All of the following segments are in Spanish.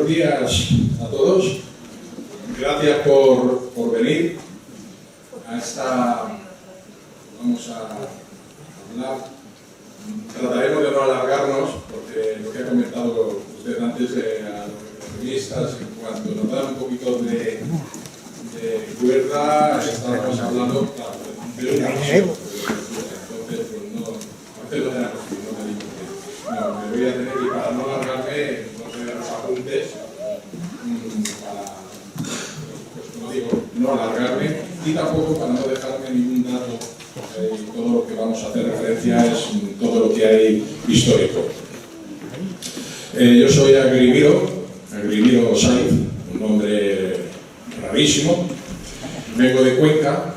buenos días a todos. Gracias por venir a esta... Vamos a hablar. Trataremos de no alargarnos, porque lo que ha comentado usted antes a los periodistas, en cuanto nos dan un poquito de cuerda, estamos hablando, claro, de una visión. Entonces, pues no, antes lo tenemos que no me digo que no, me voy a tener que, para no alargarme, no tener los apuntes, para, pues como digo, no alargarme, y tampoco para no dejarme ningún dato. Todo lo que vamos a hacer referencia es todo lo que hay histórico. Yo soy Agrimiro Saiz, un nombre rarísimo. Vengo de Cuenca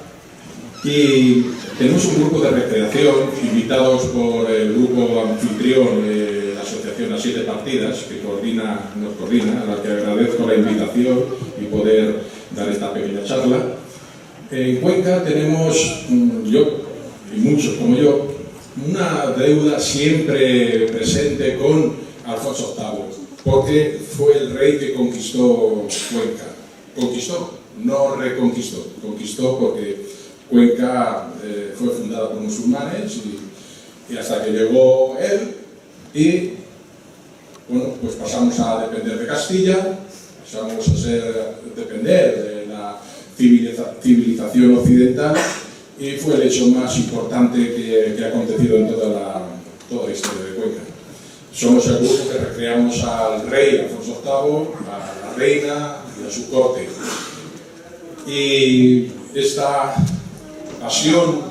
y tenemos un grupo de recreación invitados por el grupo anfitrión de la asociación Las Siete Partidas, que nos coordina, a la que agradezco la invitación y poder dar esta pequeña charla. En Cuenca tenemos, yo y muchos como yo, una deuda siempre presente con Alfonso VIII, porque fue el rey que conquistó Cuenca. Conquistó, no reconquistó, conquistó porque Cuenca fue fundada por musulmanes y hasta que llegó él y bueno, pues pasamos a depender de Castilla, pasamos a depender de la civilización occidental y fue el hecho más importante que ha acontecido en toda la historia de Cuenca. Somos el grupo que recreamos al rey Alfonso VIII, a la reina y a su corte. Y esta pasión,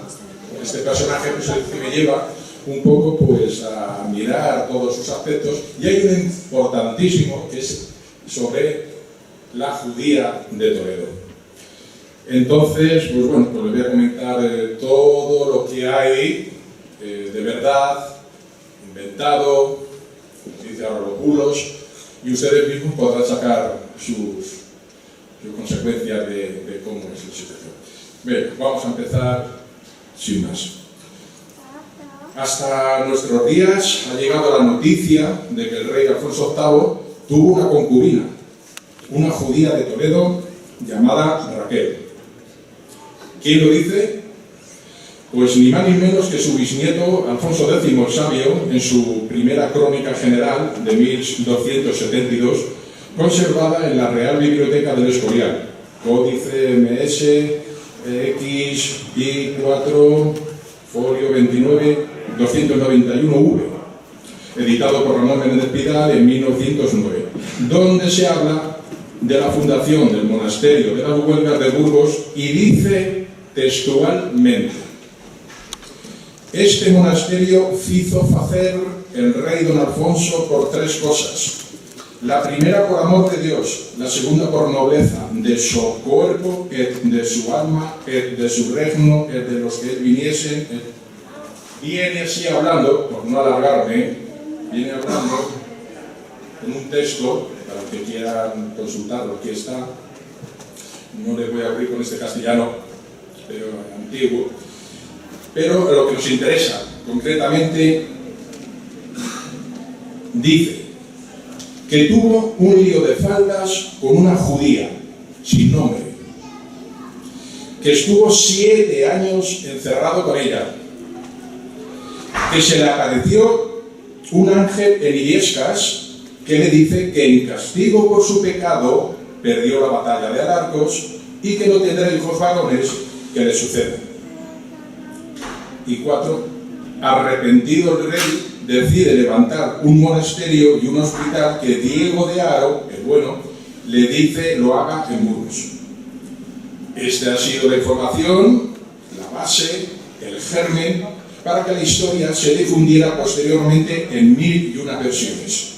este personaje pues, el que me lleva un poco pues, a mirar todos sus aspectos, y hay uno importantísimo que es sobre la judía de Toledo. Entonces, pues bueno, pues les voy a comentar todo lo que hay de verdad, inventado, dice ahora los bulos, y ustedes mismos podrán sacar sus consecuencias de cómo es la situación. Bien, vamos a empezar sin más. Hasta nuestros días ha llegado la noticia de que el rey Alfonso VIII tuvo una concubina, una judía de Toledo llamada Raquel. ¿Quién lo dice? Pues ni más ni menos que su bisnieto Alfonso X el Sabio, en su primera crónica general de 1272, conservada en la Real Biblioteca del Escorial, códice MS X I4 folio 29 291V, editado por Ramón Menéndez Pidal en 1909, donde se habla de la fundación del monasterio de las Huelgas de Burgos y dice textualmente: este monasterio hizo facer el rey don Alfonso por tres cosas. La primera por amor de Dios, la segunda por nobleza de su cuerpo, de su alma, de su regno, de los que viniesen. Viene así hablando, por no alargarme, viene hablando en un texto, para los que quieran consultarlo, aquí está. No les voy a abrir con este castellano, pero antiguo. Pero lo que nos interesa, concretamente, dice que tuvo un lío de faldas con una judía, sin nombre, que estuvo 7 años encerrado con ella, que se le apareció un ángel en Illescas que le dice que en castigo por su pecado perdió la batalla de Alarcos y que no tendrá hijos varones que le sucedan. Y 4, arrepentido el rey decide levantar un monasterio y un hospital que Diego de Haro, el bueno, le dice lo haga en Burgos. Esta ha sido la información, la base, el germen, para que la historia se difundiera posteriormente en 1001 versiones.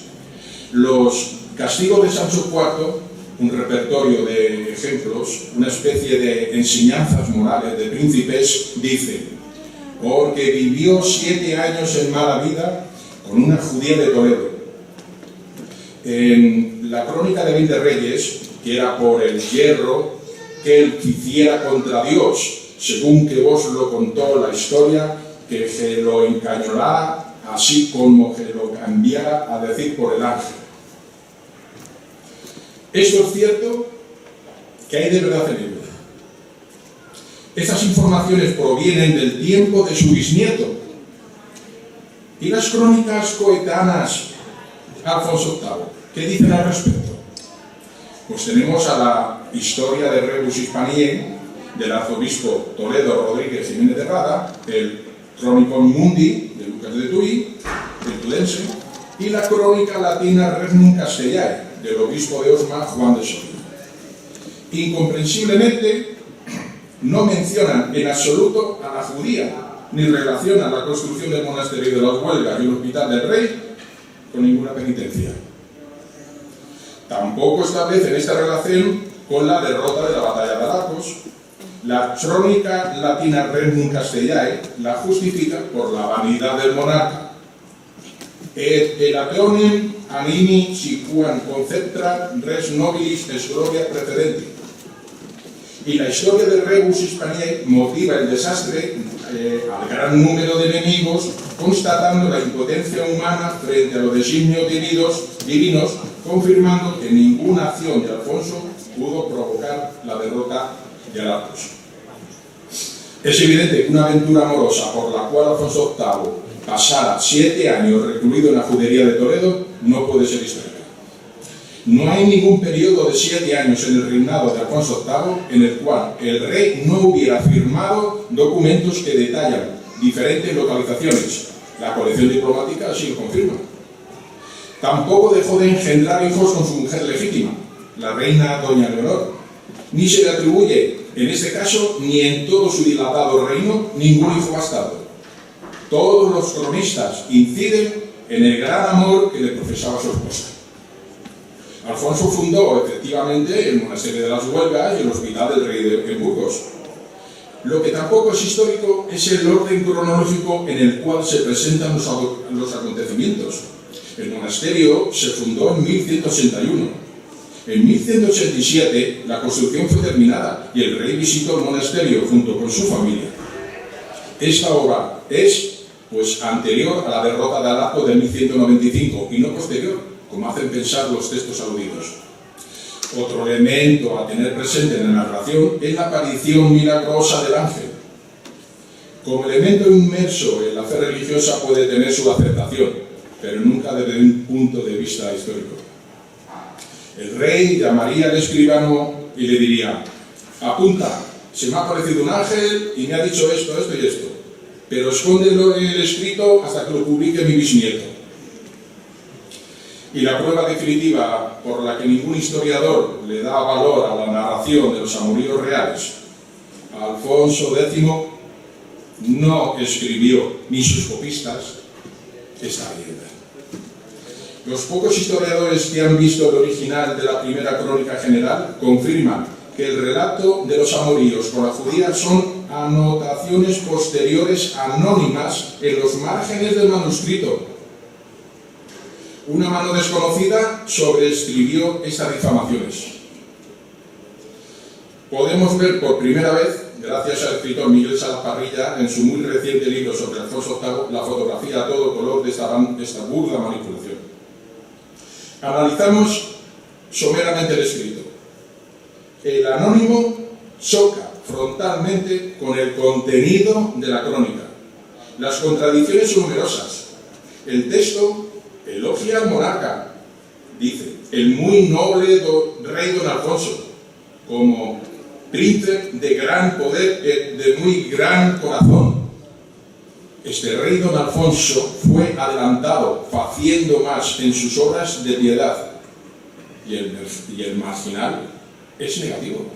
Los castigos de Sancho IV, un repertorio de ejemplos, una especie de enseñanzas morales de príncipes, dice: porque vivió 7 años en mala vida con una judía de Toledo. En la crónica de 20 Reyes, que era por el hierro que él hiciera contra Dios, según que vos lo contó la historia, que se lo encañolara, así como que lo cambiara a decir por el ángel. Esto es cierto, que hay de verdad en ello. Estas informaciones provienen del tiempo de su bisnieto. ¿Y las crónicas coetanas de Alfonso VIII? ¿Qué dicen al respecto? Pues tenemos a la historia de Rebus Hispaniae del arzobispo Toledo Rodríguez Jiménez de Rada, el Chronicon Mundi de Lucas de Tuy, el Tudense, y la crónica latina Regnum Castellae del obispo de Osma, Juan de Soria. Incomprensiblemente, no mencionan en absoluto a la judía, ni relacionan la construcción del monasterio de las Huelgas y el hospital del rey con ninguna penitencia. Tampoco establecen esta relación con la derrota de la batalla de Aracos. La crónica latina Regnum Castellae la justifica por la vanidad del monarca. Et elationem animi sicuan conceptra res nobilis es gloria precedenti. Y la historia de Rebus Hispaniae motiva el desastre al gran número de enemigos, constatando la impotencia humana frente a los designios divinos, confirmando que ninguna acción de Alfonso pudo provocar la derrota de Aracos. Es evidente que una aventura amorosa por la cual Alfonso VIII pasara 7 años recluido en la judería de Toledo no puede ser histórica. No hay ningún periodo de 7 años en el reinado de Alfonso VIII en el cual el rey no hubiera firmado documentos que detallan diferentes localizaciones. La colección diplomática así lo confirma. Tampoco dejó de engendrar hijos con su mujer legítima, la reina doña Leonor, ni se le atribuye, en este caso, ni en todo su dilatado reino, ningún hijo bastardo. Todos los cronistas inciden en el gran amor que le profesaba su esposa. Alfonso fundó efectivamente el monasterio de las Huelgas y el hospital del rey de Burgos. Lo que tampoco es histórico es el orden cronológico en el cual se presentan los acontecimientos. El monasterio se fundó en 1181. En 1187 la construcción fue terminada y el rey visitó el monasterio junto con su familia. Esta obra es pues anterior a la derrota de Araco de 1195 y no posterior, como hacen pensar los textos aludidos. Otro elemento a tener presente en la narración es la aparición milagrosa del ángel. Como elemento inmerso en la fe religiosa puede tener su aceptación, pero nunca desde un punto de vista histórico. El rey llamaría al escribano y le diría: apunta, se me ha aparecido un ángel y me ha dicho esto, esto y esto, pero escóndelo en el escrito hasta que lo publique mi bisnieto. Y la prueba definitiva por la que ningún historiador le da valor a la narración de los amoríos reales: Alfonso X no escribió, ni sus copistas, esta leyenda. Los pocos historiadores que han visto el original de la primera crónica general confirman que el relato de los amoríos con la judía son anotaciones posteriores anónimas en los márgenes del manuscrito. Una mano desconocida sobreescribió estas difamaciones. Podemos ver por primera vez, gracias al escritor Miguel Salas Parrilla, en su muy reciente libro sobre Alfonso VIII, la fotografía a todo color de esta burda manipulación. Analizamos someramente el escrito. El anónimo choca frontalmente con el contenido de la crónica. Las contradicciones son numerosas. El texto elogia al monarca, dice, el muy noble rey don Alfonso, como príncipe de gran poder, de muy gran corazón. Este rey don Alfonso fue adelantado, faciendo más en sus obras de piedad. Y el marginal es negativo.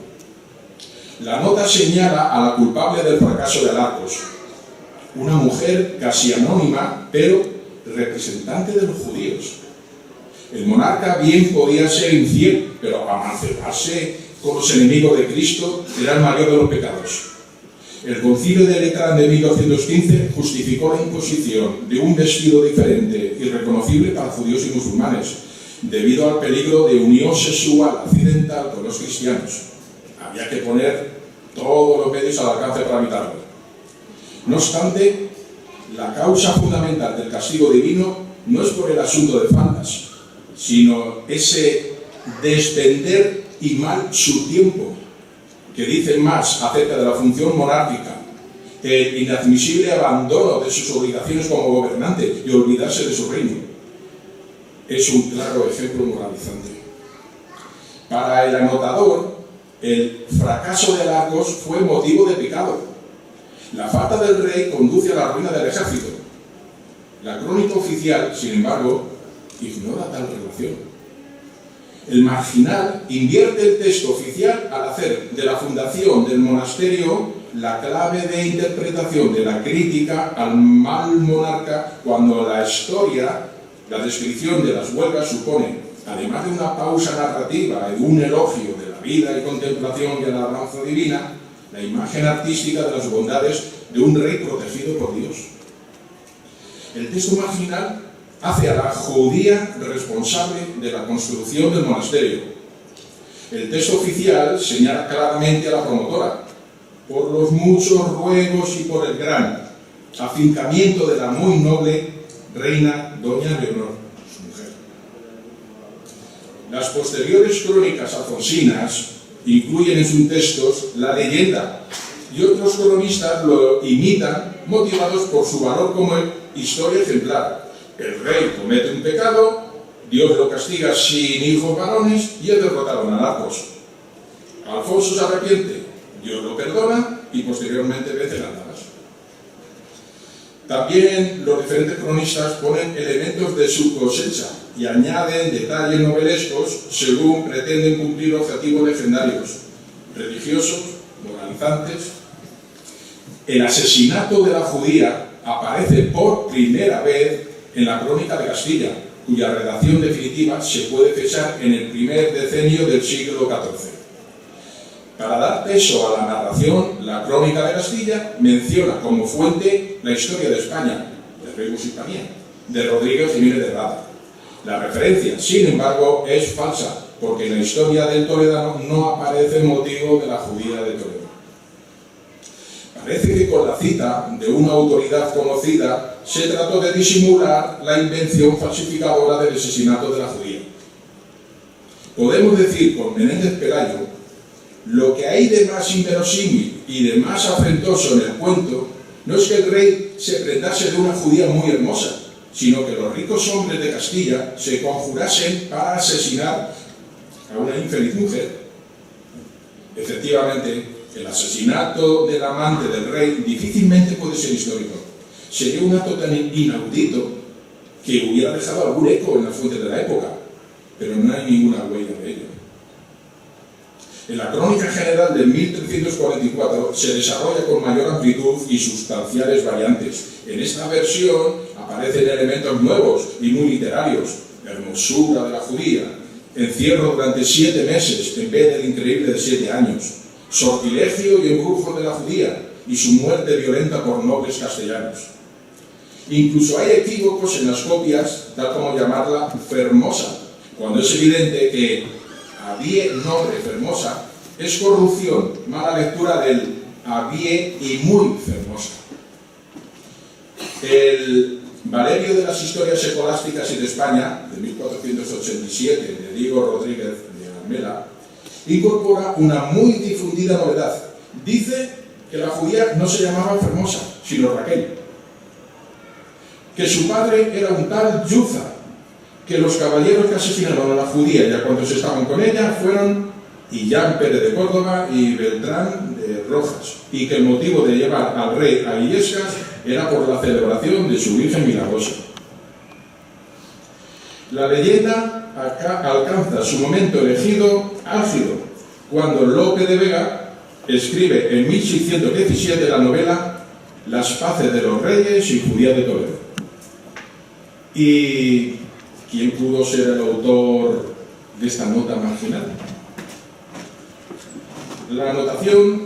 La nota señala a la culpable del fracaso de Aracos, una mujer casi anónima, pero representante de los judíos. El monarca bien podía ser infiel, pero amancebarse con los enemigos de Cristo era el mayor de los pecados. El Concilio de Letrán de 1215 justificó la imposición de un vestido diferente y reconocible para judíos y musulmanes, debido al peligro de unión sexual accidental con los cristianos. Había que poner todos los medios al alcance para evitarlo. No obstante, la causa fundamental del castigo divino no es por el asunto de faltas, sino ese despender y mal su tiempo, que dice más acerca de la función monárquica, el inadmisible abandono de sus obligaciones como gobernante y olvidarse de su reino. Es un claro ejemplo moralizante. Para el anotador, el fracaso de Argos fue motivo de pecado. La falta del rey conduce a la ruina del ejército. La crónica oficial, sin embargo, ignora tal relación. El marginal invierte el texto oficial al hacer de la fundación del monasterio la clave de interpretación de la crítica al mal monarca, cuando la historia, la descripción de las huelgas supone, además de una pausa narrativa y un elogio de la vida y contemplación y alabanza divina, la imagen artística de las bondades de un rey protegido por Dios. El texto marginal hace a la judía responsable de la construcción del monasterio. El texto oficial señala claramente a la promotora, por los muchos ruegos y por el gran afincamiento de la muy noble reina doña Leonor, su mujer. Las posteriores crónicas alfonsinas incluyen en sus textos la leyenda, y otros cronistas lo imitan motivados por su valor como historia ejemplar. El rey comete un pecado, Dios lo castiga sin hijos varones y es derrotado en Argos. Alfonso se arrepiente, Dios lo perdona y posteriormente vence las dagas. También los diferentes cronistas ponen elementos de su cosecha y añaden detalles novelescos según pretenden cumplir objetivos legendarios, religiosos, moralizantes. El asesinato de la judía aparece por primera vez en la Crónica de Castilla, cuya redacción definitiva se puede fechar en el primer decenio del siglo XIV. Para dar peso a la narración, la Crónica de Castilla menciona como fuente la historia de España, de Rey Musipanía, de Rodrigo Jiménez de Rada. La referencia, sin embargo, es falsa, porque en la historia del toledano no aparece el motivo de la judía de Toledo. Parece que con la cita de una autoridad conocida se trató de disimular la invención falsificadora del asesinato de la judía. Podemos decir con Menéndez Pelayo, lo que hay de más inverosímil y de más afrentoso en el cuento no es que el rey se prendase de una judía muy hermosa, sino que los ricos hombres de Castilla se conjurasen para asesinar a una infeliz mujer. Efectivamente, el asesinato del amante del rey difícilmente puede ser histórico. Sería un acto tan inaudito que hubiera dejado algún eco en las fuentes de la época, pero no hay ninguna huella de ello. En la Crónica General de 1344 se desarrolla con mayor amplitud y sustanciales variantes. En esta versión aparecen elementos nuevos y muy literarios: hermosura de la judía, encierro durante 7 meses en vez del increíble de 7 años, sortilegio y embrujo de la judía y su muerte violenta por nobles castellanos. Incluso hay equívocos en las copias, tal como llamarla Fermosa, cuando es evidente que había nombre Fermosa es corrupción, mala lectura del había y muy Fermosa. El Valerio de las Historias Escolásticas y de España, de 1487, de Diego Rodríguez de Almela, incorpora una muy difundida novedad. Dice que la judía no se llamaba Fermosa, sino Raquel, que su padre era un tal Yuza, que los caballeros que asesinaron a la judía ya cuando se estaban con ella fueron Illán Pérez de Córdoba y Beltrán de Rojas, y que el motivo de llevar al rey a Illescas era por la celebración de su Virgen Milagrosa. La leyenda alcanza su momento elegido álgido cuando Lope de Vega escribe en 1617 la novela Las paces de los reyes y Judía de Toledo. ¿Y quién pudo ser el autor de esta nota marginal? La anotación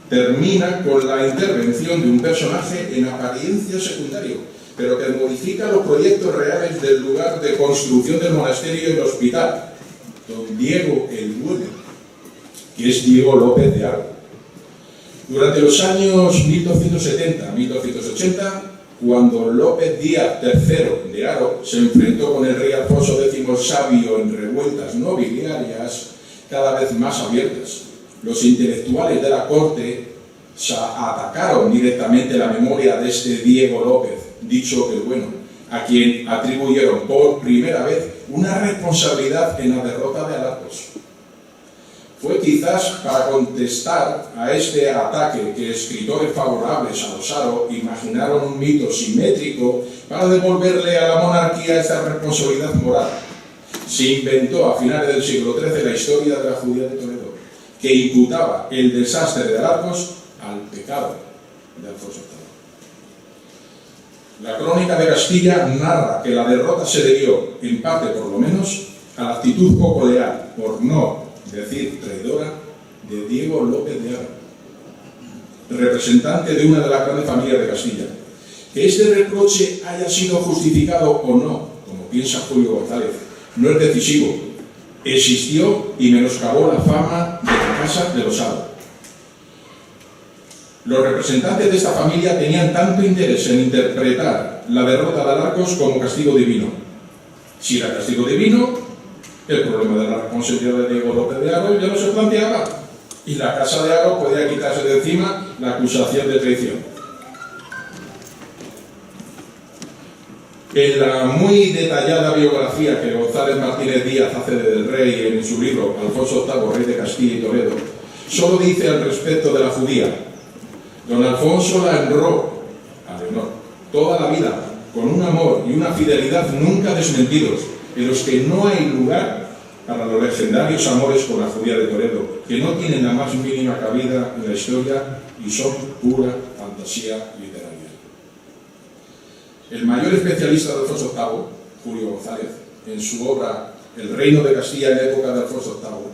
termina con la intervención de un personaje en apariencia secundario, pero que modifica los proyectos reales del lugar de construcción del monasterio y el hospital, don Diego el Bueno, que es Diego López de Arco. Durante los años 1270 a 1280, cuando López Díaz III de Haro se enfrentó con el rey Alfonso X Sabio en revueltas nobiliarias cada vez más abiertas. Los intelectuales de la corte atacaron directamente la memoria de este Diego López, dicho el Bueno, a quien atribuyeron por primera vez una responsabilidad en la derrota de Alarcos. Fue quizás para contestar a este ataque que escritores favorables a los Haro imaginaron un mito simétrico para devolverle a la monarquía esta responsabilidad moral. Se inventó a finales del siglo XIII la historia de la Judía de Toledo, que imputaba el desastre de Alarcos al pecado de Alfonso VIII. La Crónica de Castilla narra que la derrota se debió, en parte por lo menos, a la actitud poco leal, por no decir traidora, de Diego López de Haro, representante de una de las grandes familias de Castilla. Que este reproche haya sido justificado o no, como piensa Julio González, no es decisivo. Existió y menoscabó la fama de la casa de los Haro. Los representantes de esta familia tenían tanto interés en interpretar la derrota de Alarcos como castigo divino. Si era castigo divino, el problema de la responsabilidad de Diego López de Haro ya no se planteaba, y la casa de Haro podía quitarse de encima la acusación de traición. En la muy detallada biografía que González Martínez Díaz hace del rey en su libro Alfonso VIII, rey de Castilla y Toledo, solo dice al respecto de la judía: don Alfonso la honró a Leonor toda la vida con un amor y una fidelidad nunca desmentidos, en los que no hay lugar para los legendarios amores con la judía de Toledo, que no tienen la más mínima cabida en la historia y son pura fantasía literaria. El mayor especialista de Alfonso VIII, Julio González, en su obra El reino de Castilla en la época de Alfonso VIII,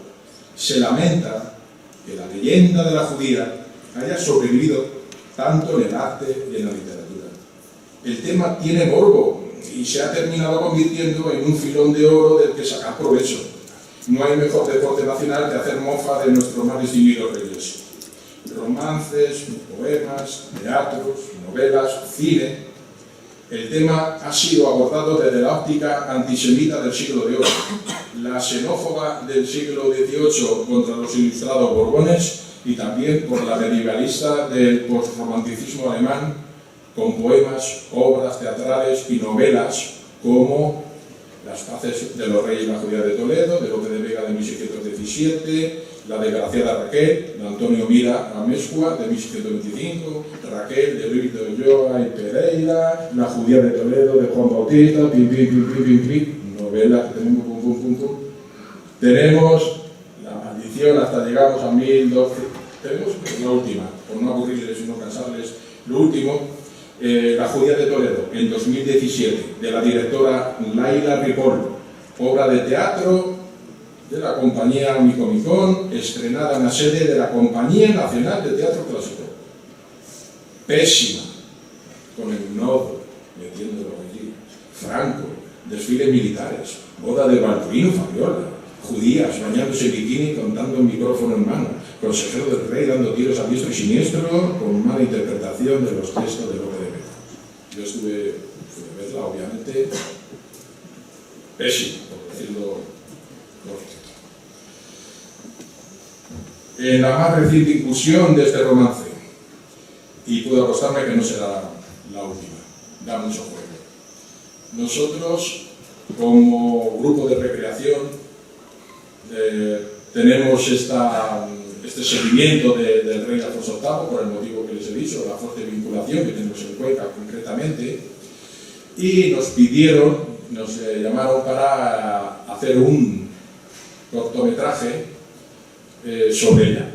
se lamenta que la leyenda de la judía haya sobrevivido tanto en el arte y en la literatura. El tema tiene morbo y se ha terminado convirtiendo en un filón de oro del que sacar provecho. No hay mejor deporte nacional que hacer mofa de nuestros más distinguidos reyes. Romances, poemas, teatros, novelas, cine. El tema ha sido abordado desde la óptica antisemita del siglo de oro, la xenófoba del siglo XVIII contra los ilustrados borbones y también por la medievalista del postromanticismo alemán, con poemas, obras teatrales y novelas como Las paces de los reyes de la Judía de Toledo, de Lope de Vega de 1617, La desgraciada Raquel, de Antonio Mira Amezcua de 1625, Raquel de Luis de Ulloa y Pereira, La Judía de Toledo de Juan Bautista, novelas que tenemos, Tenemos La maldición hasta llegamos a 1012. Tenemos la última, por no aburrirles y no cansarles, lo último, La Judía de Toledo, en 2017, de la directora Laila Ripoll, obra de teatro de la compañía Micomicón, estrenada en la sede de la Compañía Nacional de Teatro Clásico. Pésima, con el nodo metiéndolo allí, Franco, desfiles militares, boda de Balduino Fabiola, judías bañándose en bikini contando un micrófono en mano, consejero del rey dando tiros a diestro y siniestro con mala interpretación de los textos de Lope de Vega. Yo fui a verla, obviamente, pésima, por decirlo corto. En la más reciente incursión de este romance, y puedo apostarme que no será la última, da mucho juego. Nosotros, como grupo de recreación, tenemos este seguimiento del rey Alfonso VIII, por el motivo que les he dicho, la fuerte vinculación que tenemos en Cuenca concretamente, y nos llamaron para hacer un cortometraje sobre ella,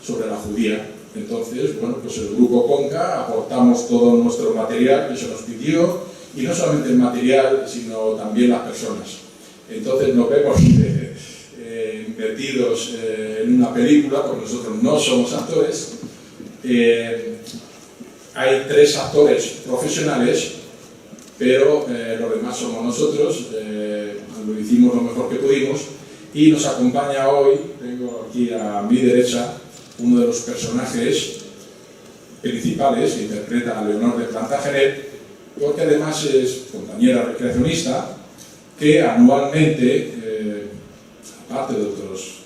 sobre la judía. Entonces, bueno, pues el grupo Conca aportamos todo nuestro material que se nos pidió, y no solamente el material, sino también las personas. Entonces nos vemos metidos en una película, porque nosotros no somos actores. Hay 3 actores profesionales, pero los demás somos nosotros. Lo hicimos lo mejor que pudimos, y nos acompaña hoy, tengo aquí a mi derecha, uno de los personajes principales, interpreta a Leonor de Plantagenet, porque además es compañera recreacionista que anualmente, aparte de otros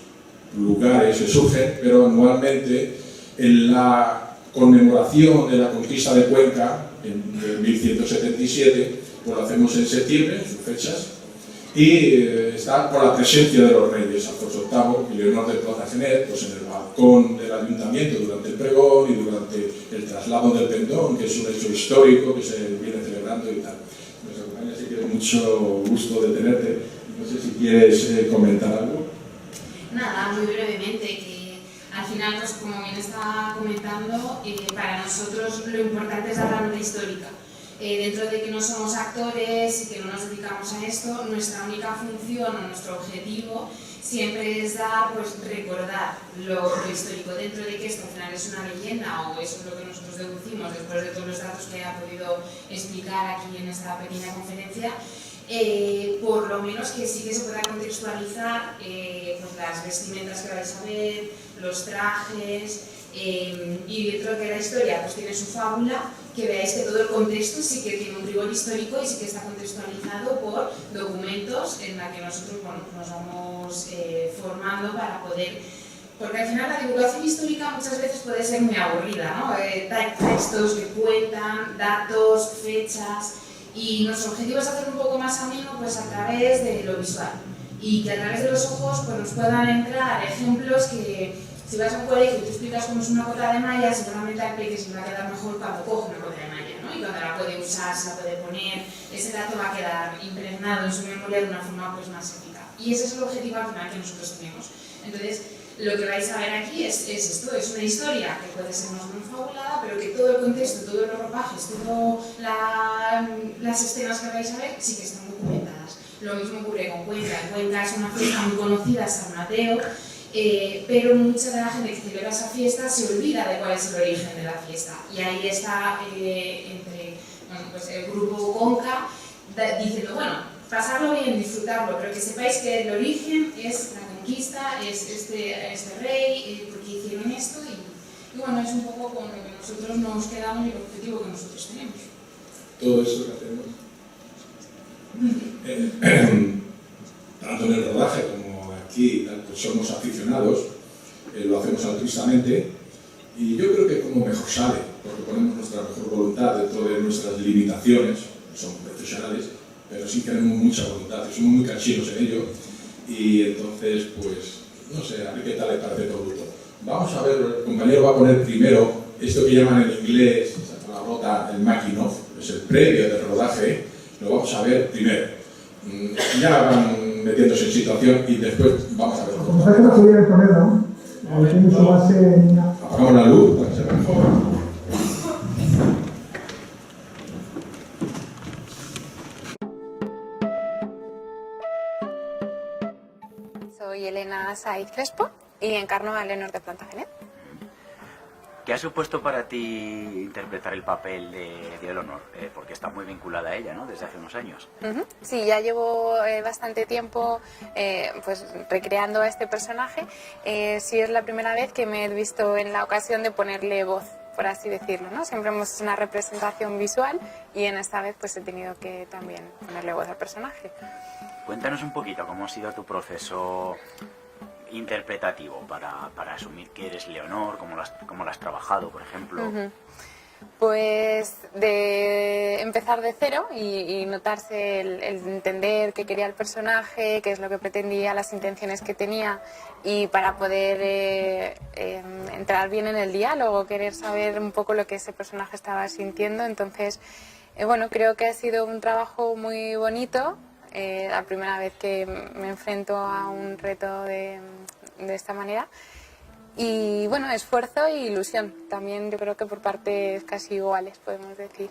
lugares que surgen, pero anualmente en la conmemoración de la conquista de Cuenca en 1177, pues lo hacemos en septiembre, en sus fechas, y está por la presencia de los reyes, Alfonso VIII y Leonor de Plantagenet, pues en el balcón del ayuntamiento durante el pregón y durante el traslado del pendón, que es un hecho histórico que se viene celebrando y tal. Nos acompaña, así que mucho gusto de tenerte. No sé si quieres comentar algo. Nada, muy brevemente, que al final, pues, como bien estaba comentando, para nosotros lo importante es dar la nota histórica. Dentro de que no somos actores y que no nos dedicamos a esto, nuestra única función o nuestro objetivo siempre es dar, pues, recordar lo histórico, dentro de que esto al final es una leyenda, o eso es lo que nosotros deducimos después de todos los datos que haya podido explicar aquí en esta pequeña conferencia. Por lo menos que sí que se pueda contextualizar pues las vestimentas que vais a ver, los trajes, y dentro de que la historia pues tiene su fábula, que veáis que todo el contexto sí que tiene un rigor histórico y sí que está contextualizado por documentos en la que nosotros, bueno, nos vamos formando para poder... Porque al final la divulgación histórica muchas veces puede ser muy aburrida, ¿no? Textos que cuentan, datos, fechas... Y nuestro objetivo es hacer un poco más ameno, pues, a través de lo visual, y que a través de los ojos pues, nos puedan entrar ejemplos que, si vas a un colegio y tú explicas cómo es una cota de malla, seguramente al peque se va a quedar mejor cuando coge una cota de malla, ¿no? Y cuando la puede usar, se la puede poner, ese dato va a quedar impregnado en su memoria de una forma, pues, más eficaz. Y ese es el objetivo al final que nosotros tenemos. Entonces, lo que vais a ver aquí es esto, es una historia que puede ser más o menos fabulada, pero que todo el contexto, todos los ropajes, todas las escenas que vais a ver sí que están documentadas. Lo mismo ocurre con Cuenca. Cuenca es una fiesta muy conocida, San Mateo, pero mucha de la gente que celebra esa fiesta se olvida de cuál es el origen de la fiesta. Y ahí está pues el grupo Conca diciendo, bueno, pasarlo bien, disfrutarlo, pero que sepáis que el origen es la conquista, es este rey, porque hicieron esto, y bueno, es un poco con lo que nosotros nos quedamos y el objetivo que nosotros tenemos. Todo eso que hacemos, tanto en el rodaje como aquí, pues somos aficionados, lo hacemos altruistamente, y yo creo que como mejor sale, porque ponemos nuestra mejor voluntad dentro de nuestras limitaciones, somos profesionales, pero sí tenemos mucha voluntad, y somos muy cansinos en ello, y entonces, pues, no sé, a ver qué tal le parece todo esto. Vamos a ver, el compañero va a poner primero esto que llaman en inglés, esa palabrota, el making of, es el previo del rodaje, lo vamos a ver primero. Ya van metiéndose en situación y después vamos a ver. Como sabes que no podía poner, ¿no? Ahí tiene su base... Apagamos la luz para que se vea mejor. Soy Elena Saiz Crespo y encarno a Leonor de Plantagenet. ¿Qué ha supuesto para ti interpretar el papel de Leonor? Porque está muy vinculada a ella, ¿no? Desde hace unos años. Sí, ya llevo bastante tiempo pues recreando a este personaje. Sí, es la primera vez que me he visto en la ocasión de ponerle voz, por así decirlo, ¿no? Siempre hemos hecho una representación visual y en esta vez pues he tenido que también ponerle voz al personaje. Cuéntanos un poquito cómo ha sido tu proceso interpretativo para asumir que eres Leonor, cómo lo has trabajado, por ejemplo. Pues de empezar de cero y notarse el entender qué quería el personaje, qué es lo que pretendía, las intenciones que tenía, y para poder entrar bien en el diálogo, querer saber un poco lo que ese personaje estaba sintiendo. Entonces, bueno, creo que ha sido un trabajo muy bonito. La primera vez que me enfrento a un reto de esta manera, y bueno, esfuerzo e ilusión también, yo creo que por partes casi iguales, podemos decir.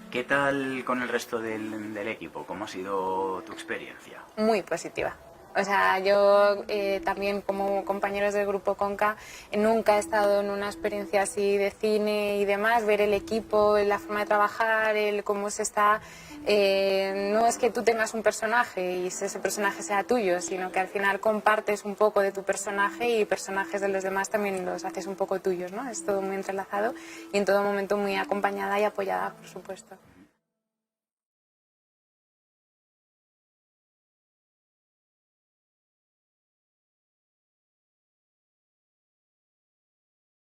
¿Qué tal con el resto del equipo? ¿Cómo ha sido tu experiencia? Muy positiva. O sea, yo también como compañeros del grupo Conca nunca he estado en una experiencia así de cine y demás, ver el equipo, la forma de trabajar, cómo se está no es que tú tengas un personaje y ese personaje sea tuyo, sino que al final compartes un poco de tu personaje y personajes de los demás también los haces un poco tuyos, ¿no? Es todo muy entrelazado y en todo momento muy acompañada y apoyada, por supuesto.